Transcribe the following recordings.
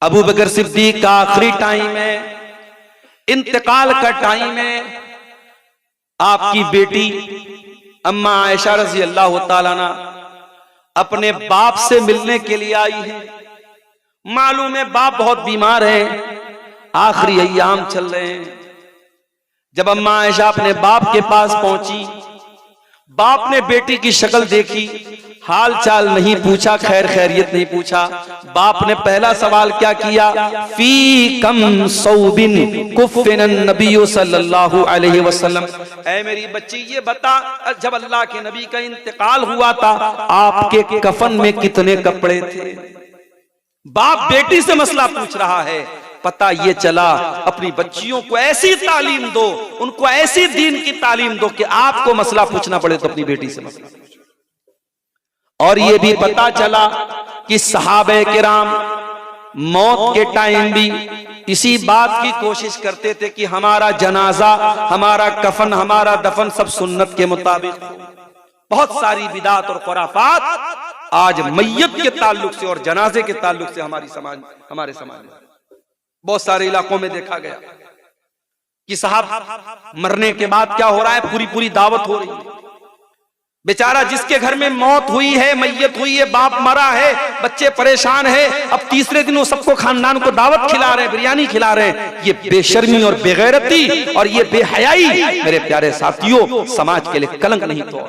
अबू बकर सिद्दीक का आखिरी टाइम है, इंतकाल का टाइम है। आपकी बेटी अम्मा आयशा रजी अल्लाह तआला अन्हा अपने बाप से मिलने के लिए आई है। मालूम है बाप बहुत बीमार है, आखिरी अय्याम चल रहे हैं। जब अम्मा आयशा अपने बाप के पास पहुंची, बाप ने बेटी की शक्ल देखी, हाल चाल नहीं पूछा, खैर खैरियत नहीं पूछा। बाप ने पहला सवाल क्या किया, फी कम सौबिन कुफिन नबी सल्लल्लाहु अलैहि वसल्लम, ऐ मेरी बच्ची ये बता, जब अल्लाह के नबी का इंतकाल हुआ था आपके कफन में कितने कपड़े थे। बाप बेटी से मसला पूछ रहा है। पता ये चला अपनी बच्चियों को ऐसी तालीम दो, उनको ऐसी दीन की तालीम दो कि आपको मसला पूछना पड़े तो अपनी बेटी से मसला पूछो। और ये भी पता चला कि सहाबे किराम मौत के टाइम भी इसी बात की कोशिश करते थे कि हमारा जनाजा, हमारा कफन, हमारा दफन सब सुन्नत के मुताबिक हो। बहुत सारी बिदात और खुराफात आज मैयत के ताल्लुक से और जनाजे के ताल्लुक से हमारे समाज में बहुत सारे इलाकों में देखा गया कि साहब मरने के बाद क्या हो रहा है, पूरी पूरी दावत हो रही है। बेचारा जिसके घर में मौत हुई है, मैयत हुई है, बाप मरा है, बच्चे परेशान है, अब तीसरे दिन वो सबको खानदान को दावत खिला रहे हैं, बिरयानी खिला रहे हैं। ये बेशर्मी और बेगैरती और ये बेहयाई मेरे प्यारे साथियों समाज के लिए कलंक नहीं तो।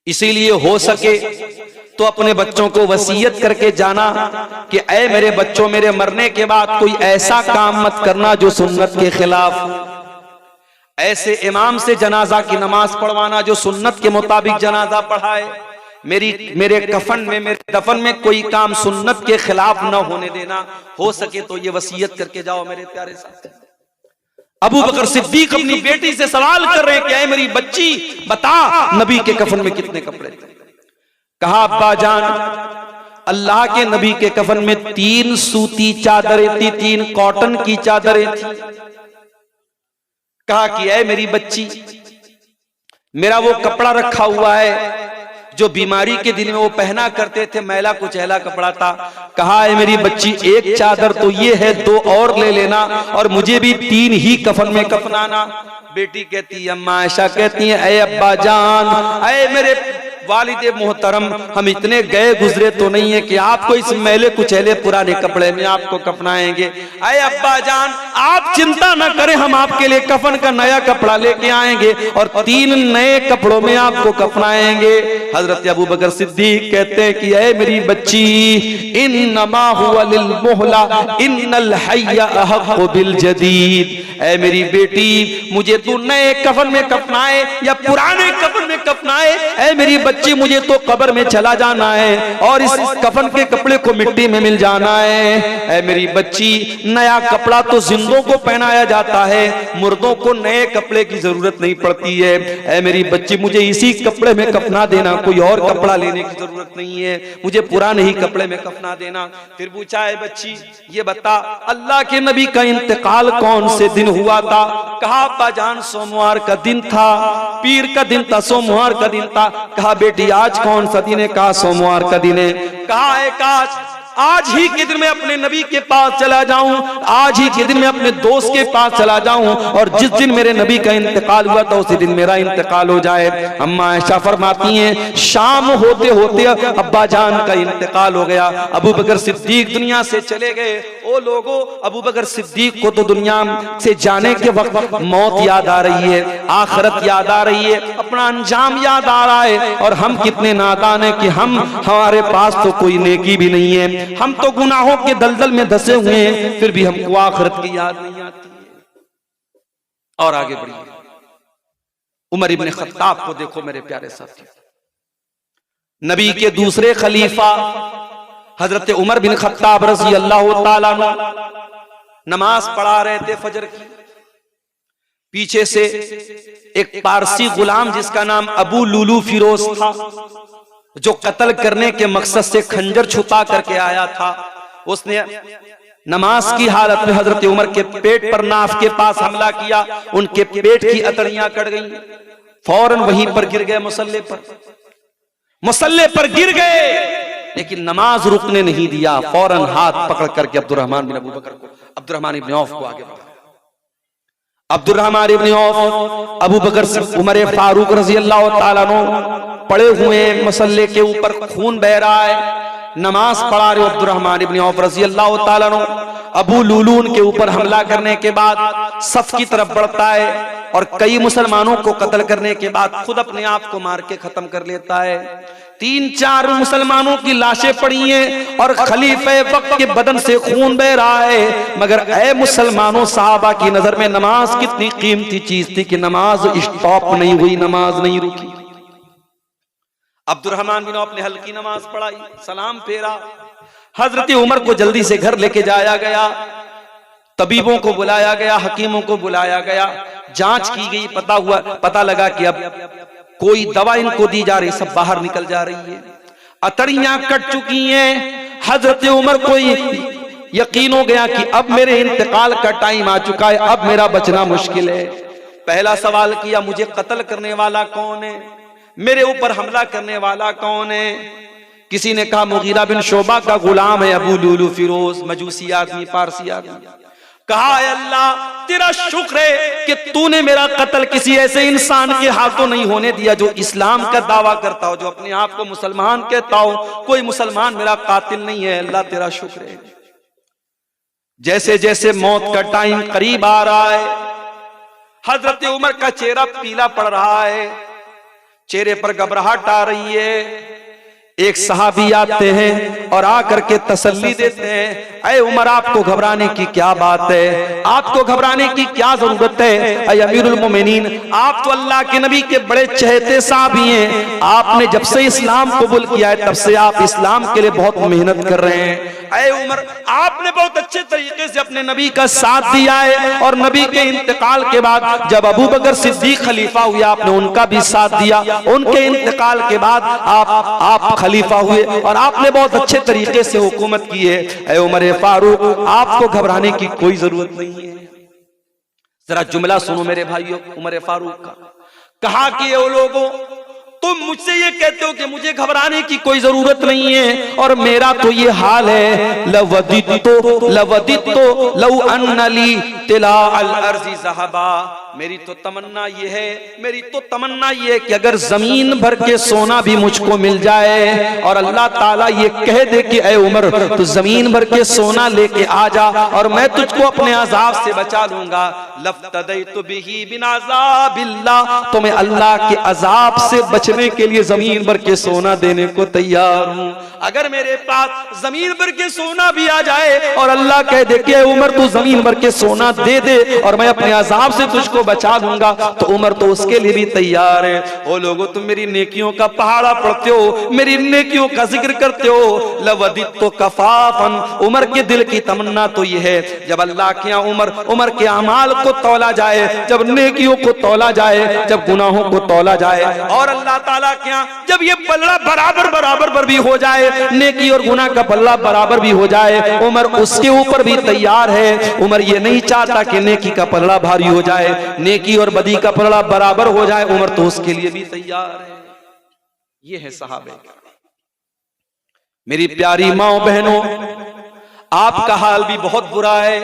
इसीलिए हो सके तो अपने बच्चों को वसीयत करके जाना कि ऐ मेरे बच्चों, मेरे मरने के बाद कोई ऐसा काम मत करना जो सुन्नत के खिलाफ हो। ऐसे इमाम से जनाजा की नमाज पढ़वाना जो सुन्नत के मुताबिक जनाजा पढ़ाए। मेरे कफन में, मेरे दफन में कोई काम सुन्नत के खिलाफ न होने देना। हो सके तो ये वसीयत करके जाओ मेरे प्यारे साथी। अबू बकर सिद्दीक अपनी बेटी से सवाल कर रहे हैं कि ऐ मेरी बच्ची बता, नबी के कफन में कितने कपड़े थे। कहा अब्बा जान, अल्लाह के नबी के कफन में 3 सूती चादरें थी, 3 कॉटन की चादरें थी। कहा कि ऐ मेरी बच्ची, मेरा वो कपड़ा रखा हुआ है जो बीमारी के दिन में वो पहना करते थे, मैला कुचैला कपड़ा था। कहा है मेरी बच्ची, एक चादर तो ये है, 2 और ले लेना और मुझे भी 3 ही कफन में कफनाना। बेटी कहती है, अम्मा आयशा कहती है, ऐ अब्बा जान, ऐ मेरे वालिदे मोहतरम, हम इतने गए गुजरे तो नहीं है कि आपको इस मैले कुचैले पुराने कपड़े में आपको कफनाएंगे। ऐ अब्बा जान, आप चिंता न करें, हम आपके लिए कफन का नया कपड़ा लेके आएंगे और 3 नए कपड़ों में आपको कफनाएंगे। हजरत अबू बकर सिद्दीक कहते हैं कि ऐ मेरी बच्ची, इन्नमा हुवा लिल मुहला इन्नल हय्या अहक्कु बिल जदीद। ऐ मेरी बेटी, मुझे तू नए कफन में कफनाए या पुराने कफन में कफनाए, ऐ मेरी बच्ची मुझे तो कब्र में चला जाना है और इस कफन के कपड़े को मिट्टी में मिल जाना है। ऐ मेरी बच्ची, नया कपड़ा तो जिंदों को पहनाया जाता है, मुर्दों को नए कपड़े की जरूरत नहीं पड़ती है। ऐ मेरी बच्ची, मुझे इसी कपड़े में कफना देना, कोई और कपड़ा लेने की जरूरत नहीं है, मुझे पुराने ही कपड़े में कफना देना। फिर पूछा, है बच्ची ये बता, अल्लाह के नबी का इंतकाल कौन से दिन हुआ था। कहा अब्बा जान, सोमवार का दिन था, पीर का दिन था, सोमवार का दिन था। कहा बेटी, आज कौन सा दिन है। कहा सोमवार का दिन है। कहा है काश आज ही के दिन मैं अपने नबी के पास चला जाऊं, आज ही के दिन मैं अपने दोस्त के पास चला जाऊं और जिस दिन मेरे नबी का इंतकाल हुआ था उसी दिन मेरा इंतकाल हो जाए। अम्मा आयशा फरमाती हैं, शाम होते होते अब्बा जान का इंतकाल हो गया। अबू बकर सिद्दीक दुनिया से चले गए। ओ लोगों, अबू बकर सिद्दीक को तो दुनिया से जाने के वक्त मौत याद आ रही है, आखिरत याद आ रही है, अपना अंजाम याद आ रहा है। और हम कितने नादान है कि हमारे पास तो कोई नेकी भी नहीं है, हम तो गुनाहों के दलदल में धसे हुए हैं, फिर भी हमको आखिरत की याद नहीं आती है। और आगे बढ़िए, उमर इब्ने खत्ताब को देखो मेरे प्यारे साथी। नबी के दूसरे खलीफा हजरत उमर बिन खत्ताब रजी अल्लाह ताला नमाज पढ़ा रहे थे फजर की। पीछे से एक पारसी गुलाम जिसका नाम अबू लुलू फिरोज था, जो कत्ल करने के मकसद से खंजर छुपा करके आया था, उसने नमाज की हालत में हजरत उमर के पेट पर नाफ के पास हमला किया। उनके पेट की अतड़ियां कट गईं, फौरन वहीं पर गिर गए, मुसल्ले पर गिर गए। लेकिन नमाज रुकने नहीं दिया, फौरन हाथ पकड़ करके अब्दुर्रहमान बिन अबू बकर को, अब्दुर्रहमान इब्न औफ को आगे बढ़ाया। अब्दुर्रहमान इब्न औफ अबू बकर से उमर फारूक रजी अल्लाह ताला अन्हु पड़े हुए मसल्ले के ऊपर, खून बह रहा है, नमाज पढ़ा रहे अब्दुर्रहमान इब्न औफ रजी अल्लाह ताला अन्हु अबू लुलून के ऊपर हमला करने के बाद सफ की तरफ बढ़ता है और कई मुसलमानों को कत्ल करने के बाद खुद अपने आप को मार के खत्म कर लेता है। 3-4 मुसलमानों की लाशें पड़ी हैं और खलीफे वक्त के बदन से खून बह रहा है। मगर ऐ मुसलमानों, सहाबा की नजर में नमाज कितनी कीमती चीज थी कि नमाज स्टॉप नहीं हुई, नमाज नहीं रुकी। अब्दुर्रहमान बिन औफ ने हल्की नमाज पढ़ाई, सलाम फेरा, हजरत उमर को जल्दी से घर लेके जाया गया, तबीबों को बुलाया गया, हकीमों को बुलाया गया, जांच की गई, पता लगा कि अब कोई दवा इनको दी जा रही, सब बाहर निकल जा रही है, अतड़ियां कट चुकी हैं। हजरत उमर को यकीन हो गया कि अब मेरे इंतकाल का टाइम आ चुका है, अब मेरा बचना मुश्किल है। पहला सवाल किया, मुझे कत्ल करने वाला कौन है, मेरे ऊपर हमला करने वाला कौन है? किसी ने कहा मुगीरा बिन शोबा का गुलाम है अबू लुलू फिरोज, मजूसी आदमी, पारसी आदमी। कहा अल्लाह तेरा शुक्र है कि तूने मेरा कत्ल किसी ऐसे इंसान के हाथों नहीं होने दिया जो इस्लाम का दावा करता हो, जो अपने आप को मुसलमान कहता हो, कोई मुसलमान मेरा कातिल नहीं है, अल्लाह तेरा शुक्र है। जैसे जैसे मौत का टाइम करीब आ रहा है, हजरत उमर का चेहरा पीला पड़ रहा है, चेहरे पर घबराहट आ रही है। एक सहाबी आते हैं और आकर के तसल्ली देते हैं, अरे उमर आपको घबराने की क्या बात है, आपको घबराने की क्या जरूरत है, अरे अमीरुल मोमिनीन आप तो अल्लाह के नबी के बड़े चहेते साहबी हैं, आपने जब से इस्लाम कबूल किया है तब से आप इस्लाम के लिए बहुत मेहनत कर रहे हैं। अरे उमर आपने बहुत अच्छे तरीके से अपने नबी का साथ दिया है और नबी के इंतकाल के बाद जब अबू बकर सिद्दीक खलीफा हुए आपने उनका भी साथ दिया, उनके इंतकाल के बाद आप खलीफा हुए और आपने बहुत अच्छे तरीके से हुकूमत की है। ऐ उमर फारूक आपको घबराने की कोई जरूरत नहीं है। जरा जुमला सुनो मेरे भाइयों उमर फारूक का, कहा कि ये लोगों तुम मुझसे ये कहते हो कि मुझे घबराने की कोई जरूरत नहीं है और मेरा तो ये हाल है, लवदित्तो लव अन्नली तिला अल अर्ज़ि ज़हबा, मेरी तो तमन्ना ये है, मेरी तो तमन्ना ये है कि अगर जमीन भर के सोना भी मुझको मिल जाए और अल्लाह ताला ये कह दे कि ऐ उमर तू जमीन भर के सोना लेके आ जा और मैं तुझको अपने अजाब से बचा लूंगा, लफ्तदैतु बिही बिन अज़ाबिल्लाह, तो मैं अल्लाह के अजाब से बचने के लिए जमीन भर के सोना देने को तैयार हूं। अगर मेरे पास जमीन भर के सोना भी आ जाए और अल्लाह कह दे कि उमर तू जमीन भर के सोना दे दे और मैं अपने अजाब से तुझको बचा दूंगा, तो उमर तो उसके लिए भी तैयार है। ओ लोगों तुम मेरी नेकियों का पहाड़ा पढ़ते हो, मेरी नेकियों का जिक्र करते हो, लवदित्तो कफाफन, उमर के दिल की तमन्ना तो ये है जब अल्लाह के यहाँ उमर के अमाल को तौला जाए, जब नेकियों को तौला जाए, जब गुनाहों को तौला जाए और अल्लाह ताला के यहाँ जब ये पल्ला बराबर भी हो जाए, नेकी और गुनाह का पल्ला बराबर भी हो जाए, उमर उसके ऊपर भी तैयार है। उमर ये नहीं चाहता कि नेकी का पल्ला भारी हो जाए, नेकी और बदी का पल्ला बराबर हो जाए, उमर तो उसके लिए भी तैयार है। ये है सहाबे। मेरी प्यारी माओ बहनों, आपका हाल भी बहुत बुरा है।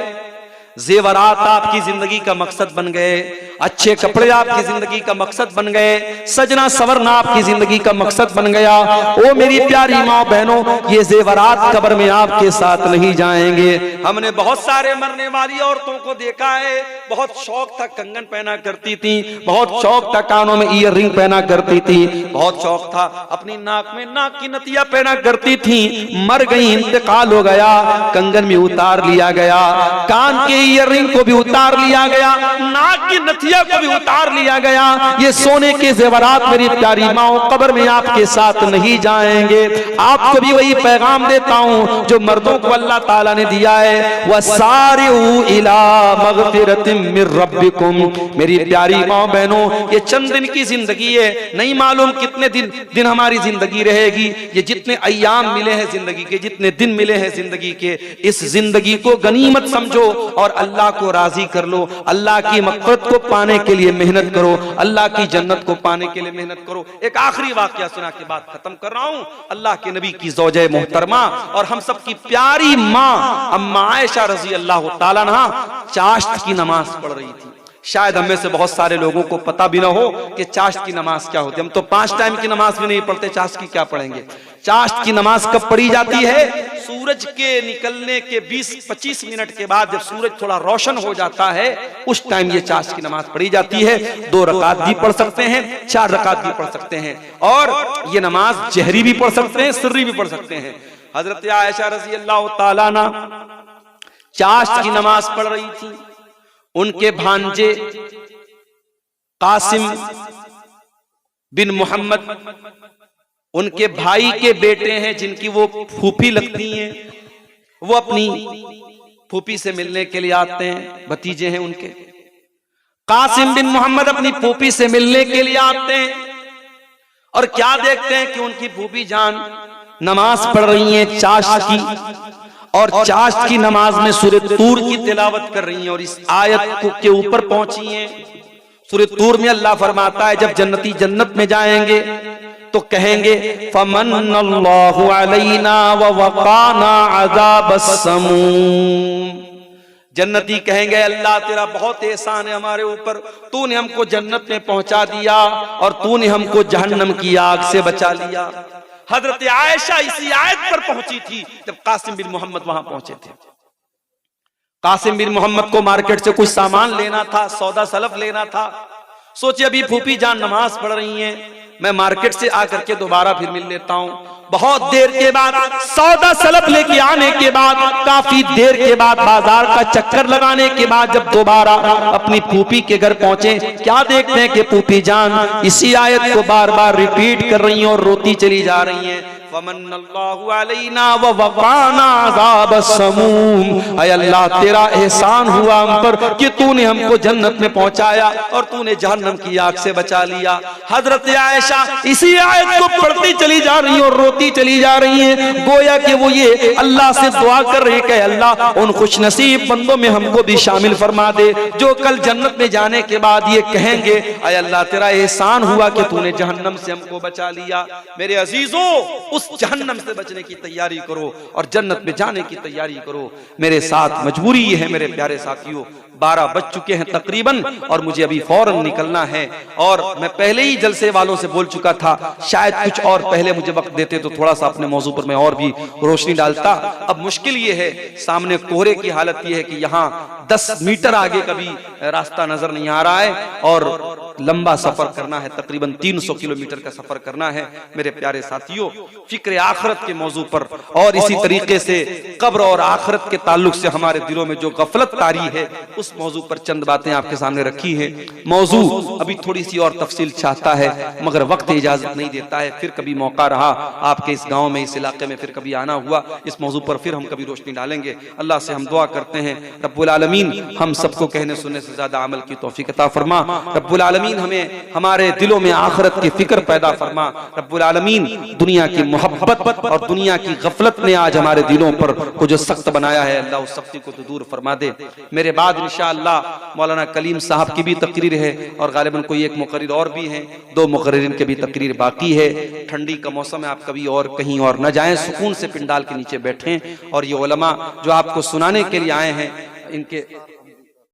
जेवरात आपकी जिंदगी का मकसद बन गए, अच्छे कपड़े आपकी जिंदगी का मकसद बन गए, सजना सवरना आपकी जिंदगी का मकसद बन गया। ओ मेरी प्यारी माँ बहनों, ये जेवरात कब्र में आपके साथ नहीं जाएंगे। हमने बहुत सारे मरने वाली औरतों को देखा है, बहुत शौक था कंगन पहना करती थी, बहुत शौक था कानों में ईयर रिंग पहना करती थी, बहुत शौक था अपनी नाक में नाक की नथिया पहना करती थी, मर गई, इंतकाल हो गया, कंगन भी उतार लिया गया, कान के ईयररिंग को भी उतार लिया गया, नाक की नथिया को भी उतार लिया गया। ये सोने के जेवरात मेरी प्यारी माओ कब्र में आपके साथ नहीं जाएंगे। आपको भी वही पैगाम देता हूं जो मर्दों को अल्लाह ताला ने दिया है, वसारिउ इला मगफिरतिम मिर रब्बिकुम। मेरी प्यारी माओ बहनों, ये चंद दिन की जिंदगी है, नहीं मालूम कितने दिन हमारी जिंदगी रहेगी। ये जितने अय्याम मिले हैं जिंदगी के, जितने दिन मिले हैं जिंदगी के, इस जिंदगी को गनीमत समझो और अल्लाह को राजी कर लो, अल्लाह की मग़फ़िरत को पाने के लिए मेहनत करो, अल्लाह की जन्नत को पाने के लिए मेहनत करो। एक आखिरी वाकया सुना के बाद खत्म कर रहा हूं। अल्लाह के नबी की ज़ौजे मोहतरमा और हम सब की प्यारी माँ अम्मा आयशा रजी अल्लाह ताला अन्हा चाश्त की नमाज पढ़ रही थी। शायद हमें से बहुत सारे लोगों को पता भी ना हो कि चाश्त की नमाज क्या होती है। हम तो 5 टाइम की नमाज भी नहीं पढ़ते, चाश्त की क्या पढ़ेंगे। चाश्त की नमाज कब पढ़ी जाती है? सूरज के निकलने के 20-25 मिनट के बाद, जब सूरज थोड़ा रोशन हो जाता है, उस टाइम ये चाश्त की नमाज पढ़ी जाती है। 2 रकात भी पढ़ सकते हैं, 4 रकात भी पढ़ सकते हैं, और ये नमाज जहरी भी पढ़ सकते हैं, सिर्री भी पढ़ सकते हैं। हजरत आयशा रज़ी अल्लाह ताला अन्हा चाश्त की नमाज पढ़ रही थी। उनके भांजे कासिम बिन मोहम्मद, उनके भाई के बेटे हैं जिनकी वो फूफी लगती हैं, वो अपनी फूफी से मिलने के लिए आते हैं। भतीजे हैं उनके। कासिम बिन मोहम्मद अपनी फूफी से मिलने के लिए आते हैं और क्या देखते हैं कि उनकी फूफी जान नमाज पढ़ रही हैं चाश्त की, और चाश्त की नमाज में सूरह तूर की तिलावत कर रही हैं और इस आयत के ऊपर पहुंची हैं। सूरह तूर में अल्लाह फरमाता है, जब जन्नती जन्नत में जाएंगे तो कहेंगे फमन्नल्लाहु अलैना व वक़ाना अज़ाबस समूम। जन्नती कहेंगे, अल्लाह तेरा बहुत एहसान है हमारे ऊपर, तूने हमको जन्नत में पहुंचा दिया और तूने हमको जहन्नम की आग से बचा लिया। हजरत आयशा इसी आयत पर पहुंची थी जब कासिम बिन मोहम्मद वहां पहुंचे थे। कासिम बिन मोहम्मद को मार्केट से कुछ सामान लेना था, सौदा सलफ लेना था। सोचे अभी फूफी जान नमाज पढ़ रही हैं, मैं मार्केट से आकर के दोबारा फिर मिल लेता हूं। बहुत देर के बाद, सौदा सलफ लेके आने के बाद, काफी देर के बाद, बाजार का चक्कर लगाने के बाद जब दोबारा अपनी फूफी के घर पहुंचे, क्या देखते हैं कि फूफी जान इसी आयत को बार बार रिपीट कर रही हैं और रोती चली जा रही हैं। फमन्नल्लाहु अलैना व वक़ाना अज़ाबस समूम। ऐ अल्लाह तेरा एहसान हुआ हम पर कि तूने हमको जन्नत में पहुंचाया और तूने जहन्नम की आग से बचा लिया। हजरत आयशा इसी आयत को पढ़ती चली जा रही हैं और रोती चली जा रही हैं, गोया कि वो ये अल्लाह से दुआ कर रही है, अल्लाह उन खुशनसीब बंदों में हमको भी शामिल फरमा दे जो कल जन्नत में जाने के बाद ये कहेंगे, ऐ अल्लाह तेरा एहसान हुआ कि तूने जहन्नम से हमको बचा लिया। मेरे अजीजों, उस जहन्नम से बचने की तैयारी करो और जन्नत में जाने की तैयारी करो। मेरे साथ मजबूरी ये है मेरे प्यारे साथियों, 12 बज चुके हैं तकरीबन और मुझे अभी फौरन निकलना है। और मैं पहले ही जलसे वालों से बोल चुका था, शायद कुछ और पहले मुझे वक्त देते तो थोड़ा सा अपने मौजू पर मैं और भी रोशनी डालता। अब मुश्किल ये है, सामने कोहरे की हालत ये है कि यहाँ 10 मीटर आगे कभी रास्ता नजर नहीं आ रहा है और लंबा सफर करना है, तकरीबन 300 किलोमीटर का सफर करना है। मेरे प्यारे साथियों, फिक्र आखिरत के मौजू पर और इसी तरीके से कब्र और आखिरत के ताल्लुक से हमारे दिलों में जो गफलत तारी है, उस मौजू पर चंद बातें आपके सामने रखी हैं। मौजू अभी थोड़ी सी और तफसील चाहता है मगर वक्त इजाजत नहीं देता है। फिर कभी मौका रहा आपके इस गांव में, इस इलाके में, फिर कभी आना हुआ इस मौजू पर फिर हम कभी रोशनी डालेंगे। अल्लाह से हम दुआ करते हैं, रब्बुल आलमीन हम सबको कहने सुनने से ज्यादा अमल की तौफीक अता फरमा। रब्बुल आलमीन हमें हमारे दिलों में आखिरत की फिक्र पैदा फरमा। रब्बुल आलमीन दुनिया की मोहब्बत और दुनिया की गफलत ने आज हमारे दिलों पर को जो सख्त बनाया है, अल्लाह उस सख्ती को तो दूर फरमा दे। मेरे बाद इंशाअल्लाह मौलाना कलीम साहब की भी तकरीर है और गालिबन कोई एक मुकर्रिर और भी हैं, 2 मुकर्रिरीन के भी तकरीर बाकी है। ठंडी का मौसम है, आप कभी और कहीं और न जाएं, सुकून से पिंडाल के नीचे बैठें और ये उलमा जो आपको सुनाने के लिए आए हैं, इनके